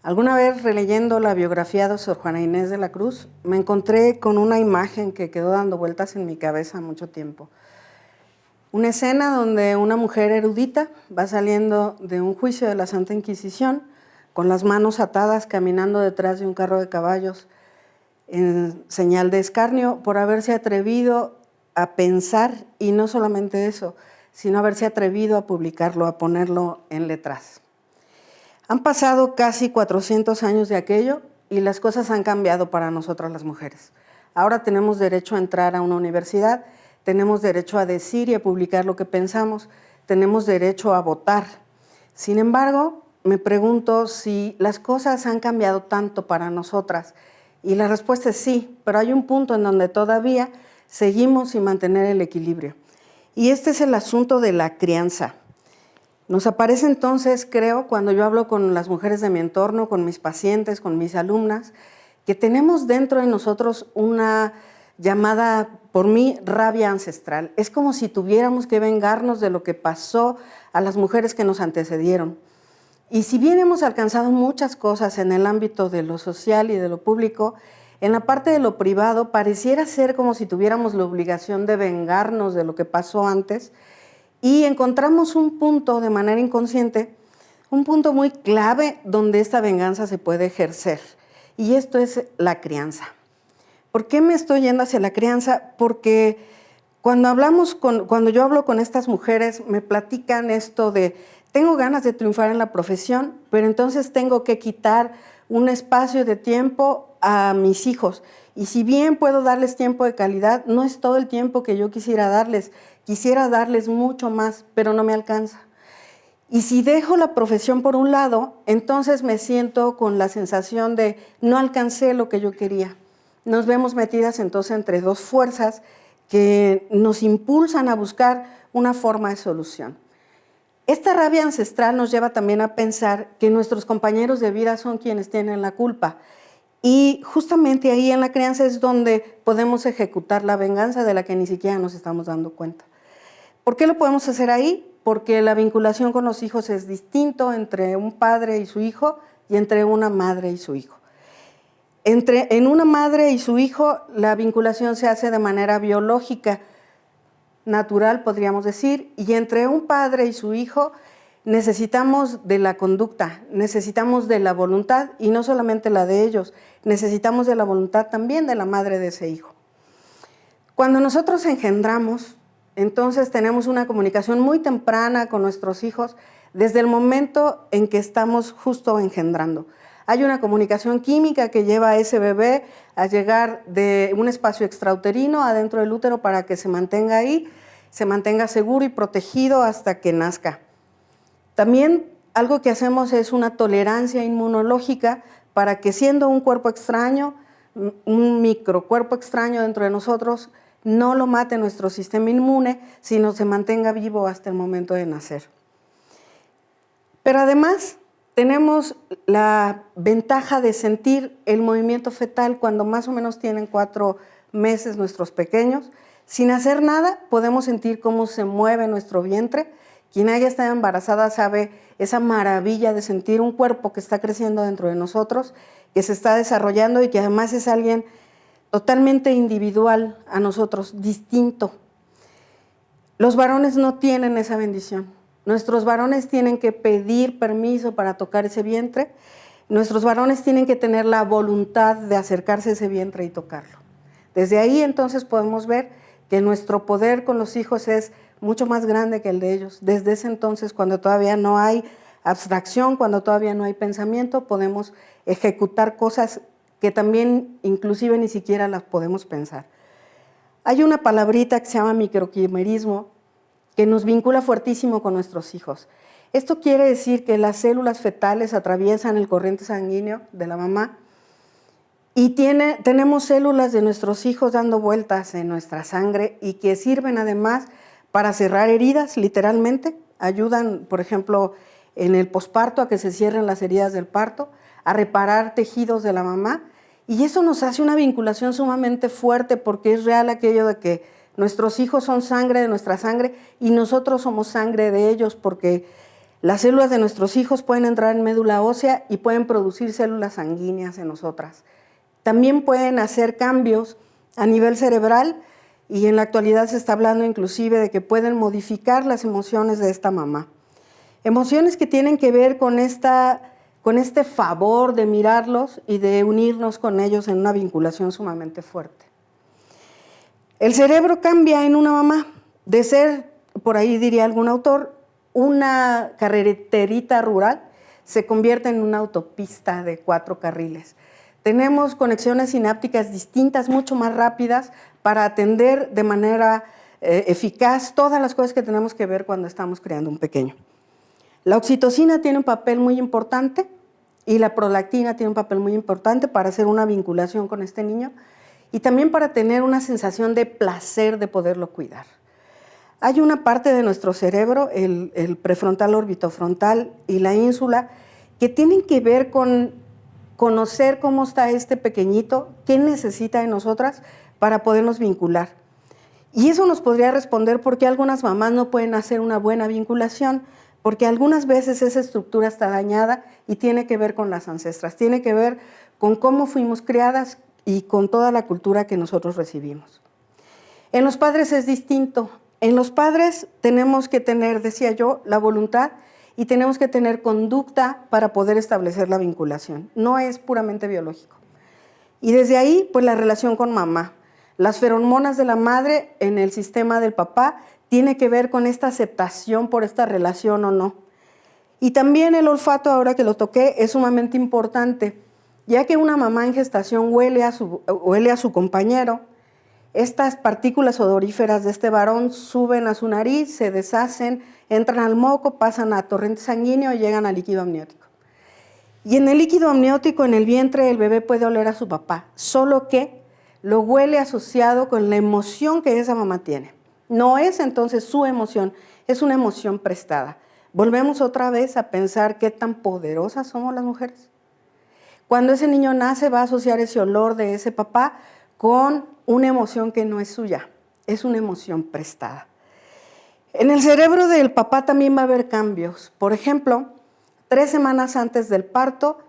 Alguna vez releyendo la biografía de Sor Juana Inés de la Cruz, me encontré con una imagen que quedó dando vueltas en mi cabeza mucho tiempo. Una escena donde una mujer erudita va saliendo de un juicio de la Santa Inquisición, con las manos atadas, caminando detrás de un carro de caballos, en señal de escarnio por haberse atrevido a pensar, y no solamente eso, sino haberse atrevido a publicarlo, a ponerlo en letras. Han pasado casi 400 años de aquello y las cosas han cambiado para nosotras las mujeres. Ahora tenemos derecho a entrar a una universidad, tenemos derecho a decir y a publicar lo que pensamos, tenemos derecho a votar. Sin embargo, me pregunto si las cosas han cambiado tanto para nosotras, y la respuesta es sí, pero hay un punto en donde todavía seguimos sin mantener el equilibrio. Y este es el asunto de la crianza. Nos aparece entonces, creo, cuando yo hablo con las mujeres de mi entorno, con mis pacientes, con mis alumnas, que tenemos dentro de nosotros una llamada, por mí, rabia ancestral. Es como si tuviéramos que vengarnos de lo que pasó a las mujeres que nos antecedieron. Y si bien hemos alcanzado muchas cosas en el ámbito de lo social y de lo público, en la parte de lo privado pareciera ser como si tuviéramos la obligación de vengarnos de lo que pasó antes, y encontramos un punto de manera inconsciente, un punto muy clave donde esta venganza se puede ejercer, y esto es la crianza. ¿Por qué me estoy yendo hacia la crianza? Porque cuando yo hablo con estas mujeres, me platican esto de: tengo ganas de triunfar en la profesión, pero entonces tengo que quitar un espacio de tiempo a mis hijos. Y si bien puedo darles tiempo de calidad, no es todo el tiempo que yo quisiera darles mucho más, pero no me alcanza. Y si dejo la profesión por un lado, entonces me siento con la sensación de no alcancé lo que yo quería. Nos vemos metidas entonces entre dos fuerzas que nos impulsan a buscar una forma de solución. Esta rabia ancestral nos lleva también a pensar que nuestros compañeros de vida son quienes tienen la culpa. Y justamente ahí en la crianza es donde podemos ejecutar la venganza de la que ni siquiera nos estamos dando cuenta. ¿Por qué lo podemos hacer ahí? Porque la vinculación con los hijos es distinto entre un padre y su hijo y entre una madre y su hijo. En una madre y su hijo la vinculación se hace de manera biológica, natural, podríamos decir, y entre un padre y su hijo necesitamos de la conducta, necesitamos de la voluntad, y no solamente la de ellos, necesitamos de la voluntad también de la madre de ese hijo. Cuando nosotros engendramos, entonces tenemos una comunicación muy temprana con nuestros hijos desde el momento en que estamos justo engendrando. Hay una comunicación química que lleva a ese bebé a llegar de un espacio extrauterino adentro del útero para que se mantenga ahí, se mantenga seguro y protegido hasta que nazca. También algo que hacemos es una tolerancia inmunológica para que, siendo un cuerpo extraño, un microcuerpo extraño dentro de nosotros, no lo mate nuestro sistema inmune, sino se mantenga vivo hasta el momento de nacer. Pero además tenemos la ventaja de sentir el movimiento fetal cuando más o menos tienen 4 meses nuestros pequeños. Sin hacer nada, podemos sentir cómo se mueve nuestro vientre. Quien haya estado embarazada sabe esa maravilla de sentir un cuerpo que está creciendo dentro de nosotros, que se está desarrollando y que además es alguien totalmente individual a nosotros, distinto. Los varones no tienen esa bendición. Nuestros varones tienen que pedir permiso para tocar ese vientre. Nuestros varones tienen que tener la voluntad de acercarse a ese vientre y tocarlo. Desde ahí entonces podemos ver que nuestro poder con los hijos es mucho más grande que el de ellos. Desde ese entonces, cuando todavía no hay abstracción, cuando todavía no hay pensamiento, podemos ejecutar cosas que también inclusive ni siquiera las podemos pensar. Hay una palabrita que se llama microquimerismo, que nos vincula fuertísimo con nuestros hijos. Esto quiere decir que las células fetales atraviesan el corriente sanguíneo de la mamá y tenemos células de nuestros hijos dando vueltas en nuestra sangre y que sirven además para cerrar heridas, literalmente. Ayudan, por ejemplo, en el posparto a que se cierren las heridas del parto, a reparar tejidos de la mamá, y eso nos hace una vinculación sumamente fuerte porque es real aquello de que nuestros hijos son sangre de nuestra sangre y nosotros somos sangre de ellos, porque Las células de nuestros hijos pueden entrar en médula ósea y pueden producir células sanguíneas en nosotras. También pueden hacer cambios a nivel cerebral y en la actualidad se está hablando inclusive de que pueden modificar las emociones de esta mamá. Emociones que tienen que ver con este favor de mirarlos y de unirnos con ellos en una vinculación sumamente fuerte. El cerebro cambia en una mamá de ser, por ahí diría algún autor, una carreterita rural, se convierte en una autopista de 4 carriles. Tenemos conexiones sinápticas distintas, mucho más rápidas, para atender de manera eficaz todas las cosas que tenemos que ver cuando estamos creando un pequeño. La oxitocina tiene un papel muy importante y la prolactina tiene un papel muy importante para hacer una vinculación con este niño y también para tener una sensación de placer de poderlo cuidar. Hay una parte de nuestro cerebro, el prefrontal orbitofrontal y la ínsula, que tienen que ver con conocer cómo está este pequeñito, qué necesita de nosotras para podernos vincular. Y eso nos podría responder por qué algunas mamás no pueden hacer una buena vinculación, porque algunas veces esa estructura está dañada y tiene que ver con las ancestras, tiene que ver con cómo fuimos criadas y con toda la cultura que nosotros recibimos. En los padres es distinto. En los padres tenemos que tener, decía yo, la voluntad y tenemos que tener conducta para poder establecer la vinculación. No es puramente biológico. Y desde ahí, pues la relación con mamá. Las feromonas de la madre en el sistema del papá tiene que ver con esta aceptación por esta relación o no. Y también el olfato, ahora que lo toqué, es sumamente importante, ya que una mamá en gestación huele a su compañero, estas partículas odoríferas de este varón suben a su nariz, se deshacen, entran al moco, pasan a torrente sanguíneo y llegan al líquido amniótico. Y en el líquido amniótico, en el vientre, el bebé puede oler a su papá, solo que lo huele asociado con la emoción que esa mamá tiene. No es entonces su emoción, es una emoción prestada. Volvemos otra vez a pensar qué tan poderosas somos las mujeres. Cuando ese niño nace va a asociar ese olor de ese papá con una emoción que no es suya, es una emoción prestada. En el cerebro del papá también va a haber cambios. Por ejemplo, 3 semanas antes del parto,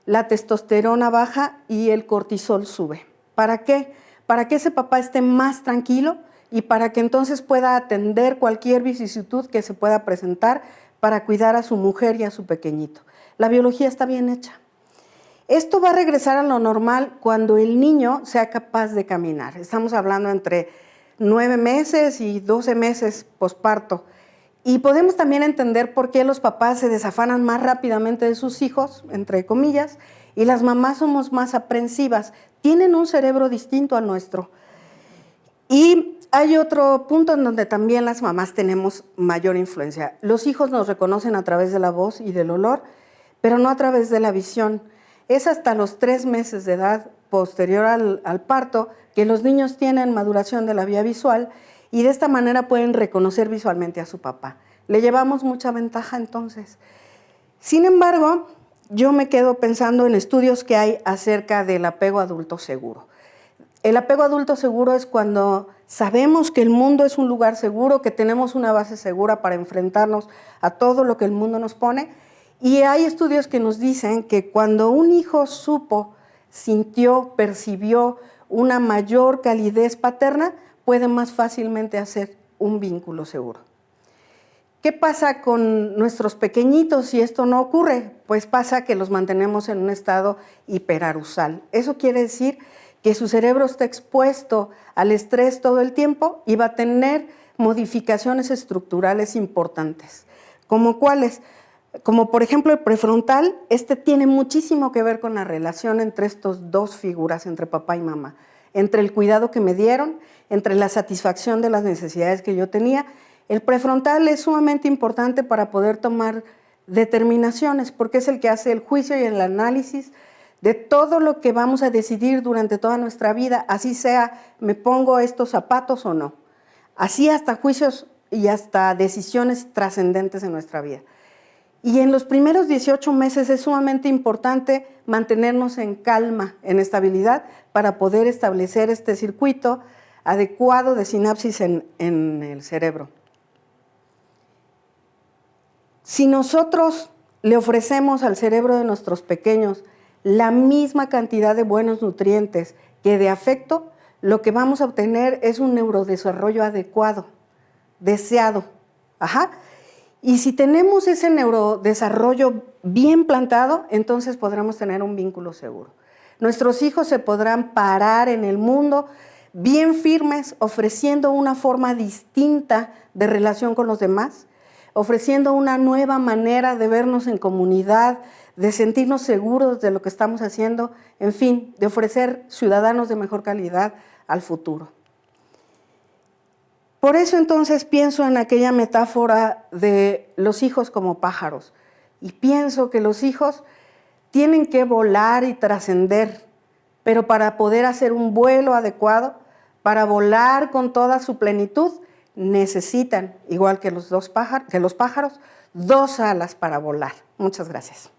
la testosterona baja y el cortisol sube. ¿Para qué? Para que ese papá esté más tranquilo y para que entonces pueda atender cualquier vicisitud que se pueda presentar para cuidar a su mujer y a su pequeñito. La biología está bien hecha. Esto va a regresar a lo normal cuando el niño sea capaz de caminar. Estamos hablando entre 9 meses y 12 meses posparto. Y podemos también entender por qué los papás se desafanan más rápidamente de sus hijos, entre comillas, y las mamás somos más aprensivas. Tienen un cerebro distinto al nuestro. Y hay otro punto en donde también las mamás tenemos mayor influencia. Los hijos nos reconocen a través de la voz y del olor, pero no a través de la visión. Es hasta los 3 meses de edad posterior al parto que los niños tienen maduración de la vía visual y de esta manera pueden reconocer visualmente a su papá. Le llevamos mucha ventaja entonces. Sin embargo, yo me quedo pensando en estudios que hay acerca del apego adulto seguro. El apego adulto seguro es cuando sabemos que el mundo es un lugar seguro, que tenemos una base segura para enfrentarnos a todo lo que el mundo nos pone. Y hay estudios que nos dicen que cuando un hijo supo, sintió, percibió una mayor calidez paterna, puede más fácilmente hacer un vínculo seguro. ¿Qué pasa con nuestros pequeñitos si esto no ocurre? Pues pasa que los mantenemos en un estado hiperarousal. Eso quiere decir que su cerebro está expuesto al estrés todo el tiempo y va a tener modificaciones estructurales importantes. ¿Como cuáles? Como por ejemplo el prefrontal, este tiene muchísimo que ver con la relación entre estas dos figuras, entre papá y mamá, entre el cuidado que me dieron, entre la satisfacción de las necesidades que yo tenía. El prefrontal es sumamente importante para poder tomar determinaciones, porque es el que hace el juicio y el análisis de todo lo que vamos a decidir durante toda nuestra vida, así sea, me pongo estos zapatos o no. Así hasta juicios y hasta decisiones trascendentes en nuestra vida. Y en los primeros 18 meses es sumamente importante mantenernos en calma, en estabilidad, para poder establecer este circuito adecuado de sinapsis en el cerebro. Si nosotros le ofrecemos al cerebro de nuestros pequeños la misma cantidad de buenos nutrientes que de afecto, lo que vamos a obtener es un neurodesarrollo adecuado, deseado. Ajá. Y si tenemos ese neurodesarrollo bien plantado, entonces podremos tener un vínculo seguro. Nuestros hijos se podrán parar en el mundo bien firmes, ofreciendo una forma distinta de relación con los demás, ofreciendo una nueva manera de vernos en comunidad, de sentirnos seguros de lo que estamos haciendo, en fin, de ofrecer ciudadanos de mejor calidad al futuro. Por eso entonces pienso en aquella metáfora de los hijos como pájaros, y pienso que los hijos tienen que volar y trascender, pero para poder hacer un vuelo adecuado, para volar con toda su plenitud, necesitan, igual que los pájaros, dos alas para volar. Muchas gracias.